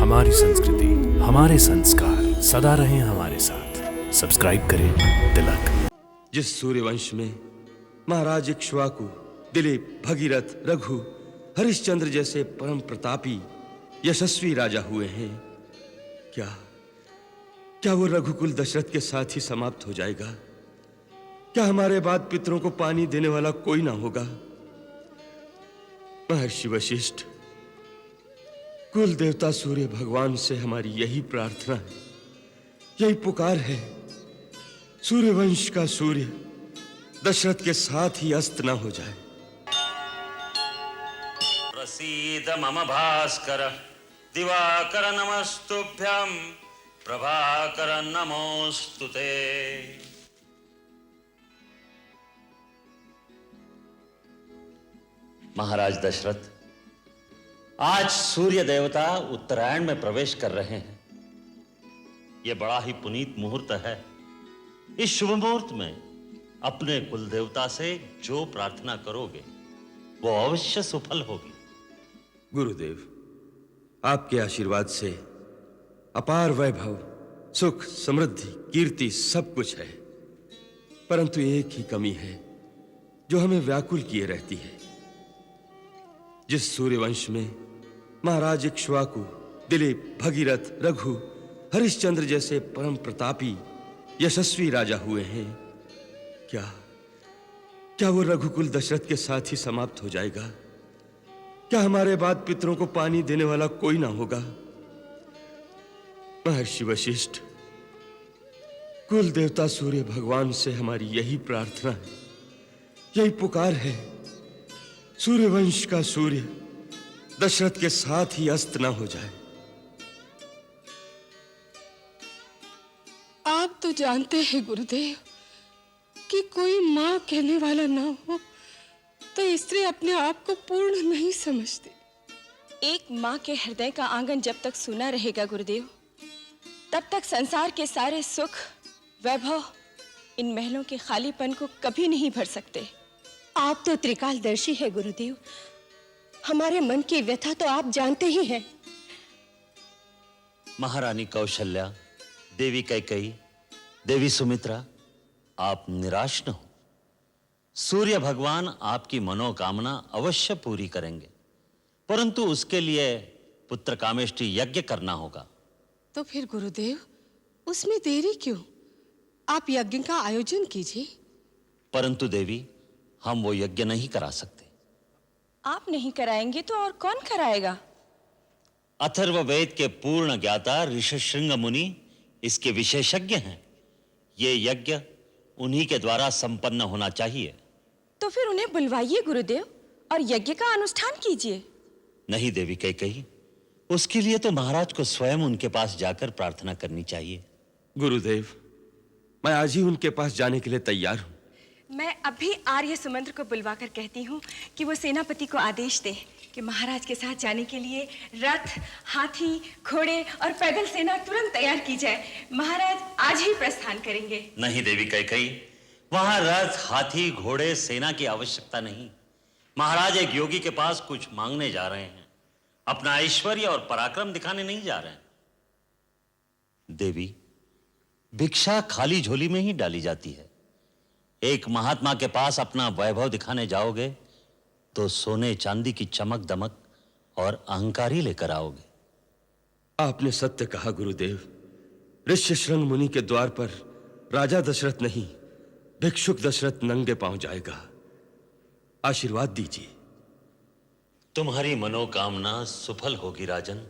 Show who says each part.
Speaker 1: हमारी संस्कृति, हमारे संस्कार सदा रहें हमारे साथ। सब्सक्राइब करें तिलक।
Speaker 2: जिस सूर्यवंश में महाराज इक्ष्वाकु, दिलीप, भगीरथ, रघु, हरिश्चंद्र जैसे परम प्रतापी यशस्वी राजा हुए हैं, क्या वो रघुकुल दशरथ के साथ ही समाप्त हो जाएगा? क्या हमारे बाद पितरों को पानी देने वाला कोई ना होगा? महर्षि वशिष्ठ, कुल देवता सूर्य भगवान से हमारी यही प्रार्थना है, यही पुकार है। सूर्यवंश का सूर्य दशरथ के साथ ही अस्त ना हो जाए।
Speaker 3: प्रसीद मम भास्कर दिवाकर नमस्तुभ्यं प्रभाकर नमोस्तुते। महाराज दशरथ, आज सूर्य देवता उत्तरायण में प्रवेश कर रहे हैं। यह बड़ा ही पुनीत मुहूर्त है। इस शुभ मुहूर्त में अपने कुल देवता से जो प्रार्थना करोगे वो अवश्य सफल होगी।
Speaker 2: गुरुदेव, आपके आशीर्वाद से अपार वैभव, सुख, समृद्धि, कीर्ति सब कुछ है, परंतु एक ही कमी है जो हमें व्याकुल किए रहती है। जिस सूर्यवंश में महाराज इक्ष्वाकु, दिलीप, भगीरथ, रघु, हरिश्चंद्र जैसे परम प्रतापी यशस्वी राजा हुए हैं, क्या वो रघुकुल दशरथ के साथ ही समाप्त हो जाएगा? क्या हमारे बाद पितरों को पानी देने वाला कोई ना होगा? महर्षि वशिष्ठ, कुल देवता सूर्य भगवान से हमारी यही प्रार्थना है, यही पुकार है। सूर्यवंश का सूर्य दशरथ के साथ ही अस्त ना हो जाए।
Speaker 4: आप तो जानते हैं गुरुदेव कि कोई मां कहने वाला ना हो तो स्त्री अपने आप को पूर्ण नहीं समझती।
Speaker 5: एक मां के हृदय का आंगन जब तक सूना रहेगा गुरुदेव, तब तक संसार के सारे सुख, वैभव इन महलों के खालीपन को कभी नहीं भर सकते।
Speaker 6: आप तो त्रिकालदर्शी है गुरुदेव, हमारे मन की व्यथा तो आप जानते ही हैं।
Speaker 3: महारानी कौशल्या, देवी कैकेयी, देवी सुमित्रा, आप निराश न हो। सूर्य भगवान आपकी मनोकामना अवश्य पूरी करेंगे, परंतु उसके लिए पुत्र कामेष्टि यज्ञ करना होगा।
Speaker 4: तो फिर गुरुदेव, उसमें देरी क्यों? आप यज्ञ का आयोजन कीजिए।
Speaker 3: परंतु देवी, हम वो यज्ञ नहीं करा सकते।
Speaker 5: आप नहीं कराएंगे तो और कौन कराएगा?
Speaker 3: अथर्ववेद के पूर्ण ज्ञाता ऋषशृंग मुनि इसके विशेषज्ञ हैं। ये यज्ञ उन्हीं के द्वारा संपन्न होना चाहिए।
Speaker 5: तो फिर उन्हें बुलवाइए गुरुदेव और यज्ञ का अनुष्ठान कीजिए।
Speaker 3: नहीं देवी कैकेयी, उसके लिए तो महाराज को स्वयं उनके पास जाकर प्रार्थना करनी चाहिए।
Speaker 2: गुरुदेव, मैं आज ही उनके पास जाने के लिए तैयार हूं।
Speaker 5: मैं अभी आर्य सुमंत्र को बुलवाकर कहती हूँ कि वो सेनापति को आदेश दे कि महाराज के साथ जाने के लिए रथ, हाथी, घोड़े और पैदल सेना तुरंत तैयार की जाए। महाराज आज ही प्रस्थान करेंगे।
Speaker 3: नहीं देवी कैकेयी, वहां रथ, हाथी, घोड़े, सेना की आवश्यकता नहीं। महाराज एक योगी के पास कुछ मांगने जा रहे हैं, अपना ऐश्वर्य और पराक्रम दिखाने नहीं जा रहे हैं। देवी, भिक्षा खाली झोली में ही डाली जाती है। एक महात्मा के पास अपना वैभव दिखाने जाओगे तो सोने चांदी की चमक दमक और अहंकार ही लेकर आओगे।
Speaker 2: आपने सत्य कहा गुरुदेव। ऋष्यशृंग मुनि के द्वार पर राजा दशरथ नहीं, भिक्षुक दशरथ नंगे पांव जाएगा। आशीर्वाद दीजिए।
Speaker 3: तुम्हारी मनोकामना सफल होगी राजन।